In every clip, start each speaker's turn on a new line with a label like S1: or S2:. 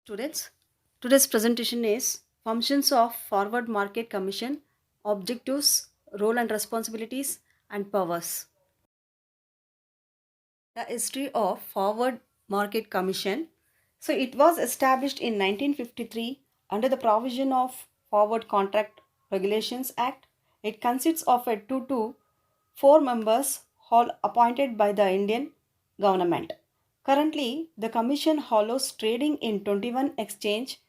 S1: Students, today's presentation is Functions of Forward Market Commission, Objectives, Role and Responsibilities, and Powers. The history of Forward Market Commission. So it was established in 1953 under the provision of Forward Contract Regulations Act. It consists of a 2 to 4 members all appointed by the Indian government. Currently, the commission follows trading in 21 exchange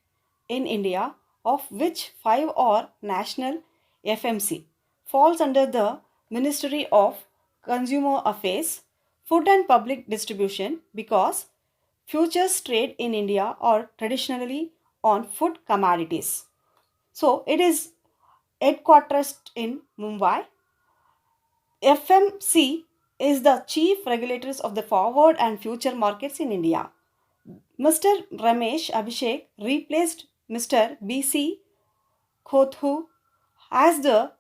S1: in India, of which 5 are national. FMC falls under the Ministry of Consumer Affairs, Food and Public Distribution because futures trade in India are traditionally on food commodities. So it is headquartered in Mumbai. FMC is the chief regulators of the forward and future markets in India. Mr. Ramesh Abhishek replaced Mr. B.C. Kothu as the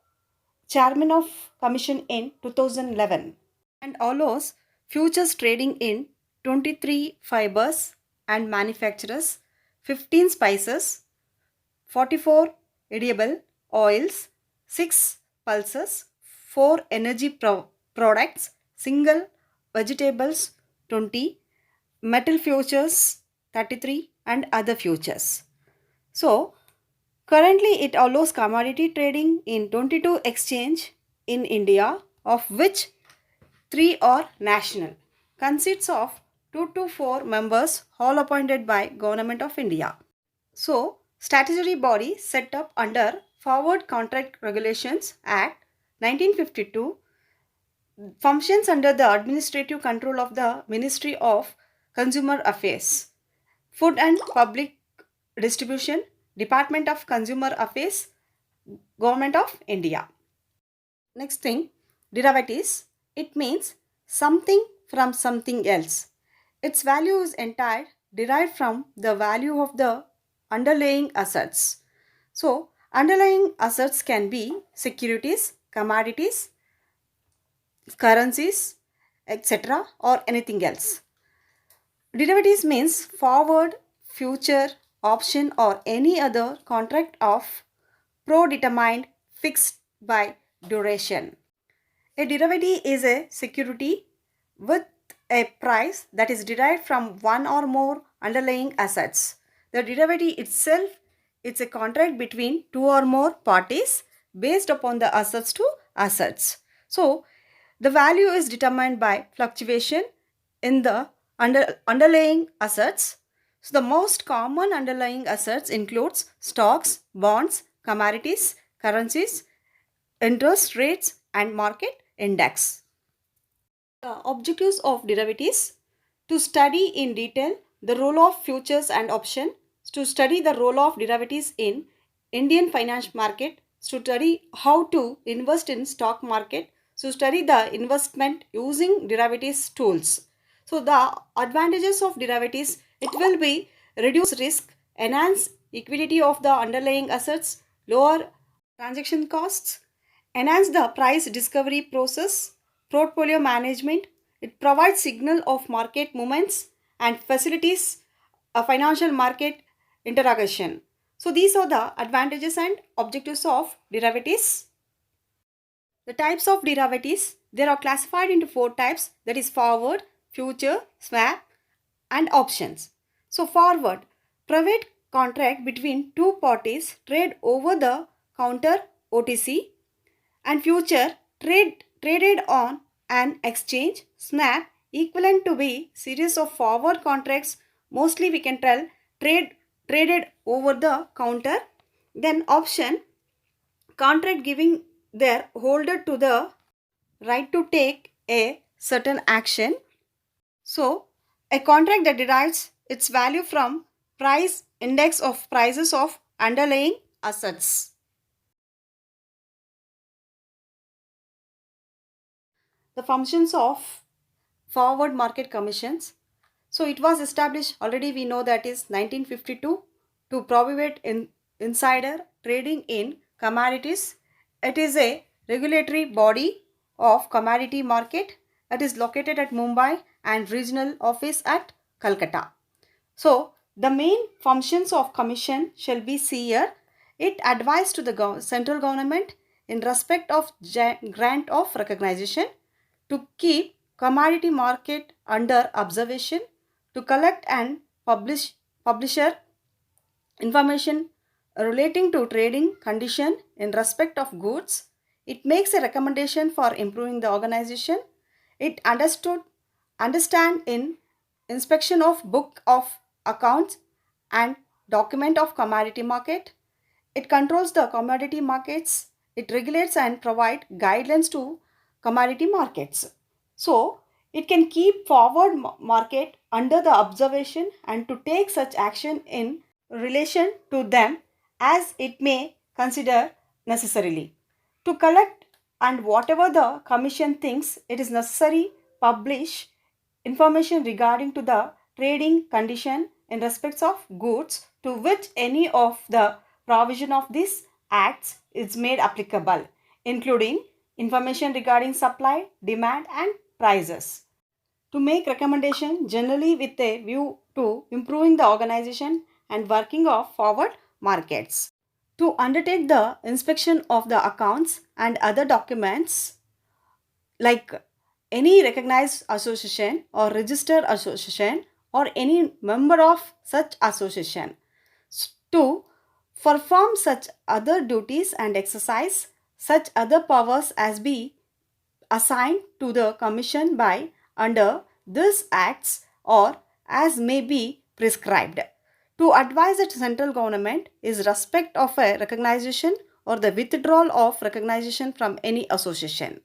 S1: chairman of commission in 2011 and allows futures trading in 23 fibers and manufacturers, 15 spices, 44 edible oils, 6 pulses, 4 energy products, single vegetables 20, metal futures 33 and other futures. So currently it allows commodity trading in 22 exchange in India, of which 3 are national. Consists of 2 to 4 members all appointed by Government of India. So, statutory body set up under Forward Contract Regulations Act 1952 functions under the administrative control of the Ministry of Consumer Affairs, Food and Public Distribution, Department of Consumer Affairs, Government of India. Next thing, derivatives. It means something from something else. Its value is entire derived from the value of the underlying assets. So, underlying assets can be securities, commodities, currencies, etc. or anything else. Derivatives means forward, future, option or any other contract of predetermined fixed by duration. A derivative is a security with a price that is derived from one or more underlying assets. The derivative itself is a contract between two or more parties based upon the assets to assets. So, the value is determined by fluctuation in the underlying assets. So, the most common underlying assets includes stocks, bonds, commodities, currencies, interest rates and market index. The objectives of derivatives: to study in detail the role of futures and options, to study the role of derivatives in Indian finance market, to study how to invest in stock market, to study the investment using derivatives tools. So the advantages of derivatives: it will be reduce risk, enhance liquidity of the underlying assets, lower transaction costs, enhance the price discovery process, portfolio management. It provides signal of market movements and facilitates a financial market interrogation. So these are the advantages and objectives of derivatives. The types of derivatives, they are classified into 4 types, that is forward, future, swap and options. So forward, private contract between two parties trade over the counter OTC, and future traded on an exchange. Snap, equivalent to be series of forward contracts, mostly we can tell traded over the counter. Then option, contract giving their holder to the right to take a certain action. So a contract that derives its value from price index of prices of underlying assets. The functions of forward market commissions. So it was established, already we know, that is 1952, to prohibit insider trading in commodities. It is a regulatory body of commodity market that is located at Mumbai and regional office at Calcutta. So The main functions of commission shall be here. It advises to the central government in respect of grant of recognition, to keep commodity market under observation, to collect and publisher information relating to trading condition in respect of goods. It makes a recommendation for improving the organization. It understand in inspection of book of accounts and document of commodity market. It controls the commodity markets. It regulates and provide guidelines to commodity markets. So it can keep forward market under the observation and to take such action in relation to them as it may consider necessarily. To collect and whatever the commission thinks it is necessary, publish information regarding to the trading condition in respects of goods to which any of the provision of these acts is made applicable, including information regarding supply, demand and prices. To make recommendation generally with a view to improving the organization and working of forward markets. To undertake the inspection of the accounts and other documents, like any recognized association or registered association or any member of such association, to perform such other duties and exercise such other powers as be assigned to the commission by under this acts or as may be prescribed. To advise the central government is respect of a recognition or the withdrawal of recognition from any association.